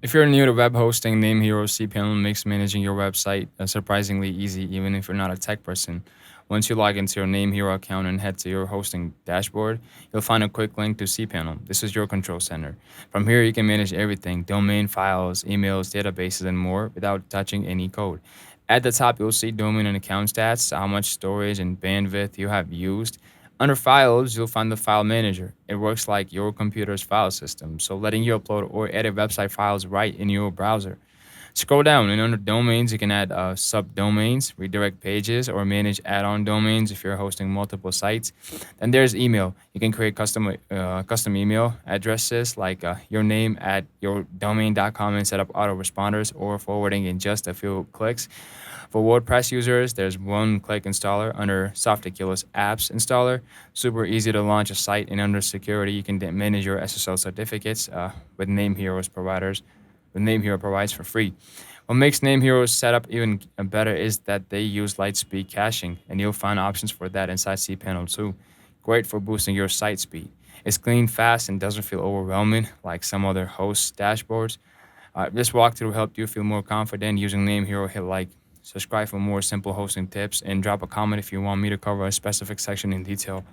If you're new to web hosting, NameHero cPanel makes managing your website surprisingly easy, even if you're not a tech person. Once you log into your NameHero account and head to your hosting dashboard, you'll find a quick link to cPanel. This is your control center. From here, you can manage everything: domain, files, emails, databases, and more without touching any code. At the top, you'll see domain and account stats, how much storage and bandwidth you have used. Under Files, you'll find the File Manager. It works like your computer's file system, so letting you upload or edit website files right in your browser. Scroll down, and under Domains, you can add subdomains, redirect pages, or manage add-on domains if you're hosting multiple sites. Then there's email. You can create custom email addresses like your name at yourdomain.com and set up autoresponders or forwarding in just a few clicks. For WordPress users, there's one-click installer under Softaculous Apps Installer. Super easy to launch a site, and under security, you can manage your SSL certificates with NameHero provides for free. What makes NameHero's setup even better is that they use Lightspeed caching, and you'll find options for that inside cPanel too. Great for boosting your site speed. It's clean, fast, and doesn't feel overwhelming like some other host dashboards. This walkthrough helped you feel more confident using NameHero. Hit like, subscribe for more simple hosting tips, and drop a comment if you want me to cover a specific section in detail.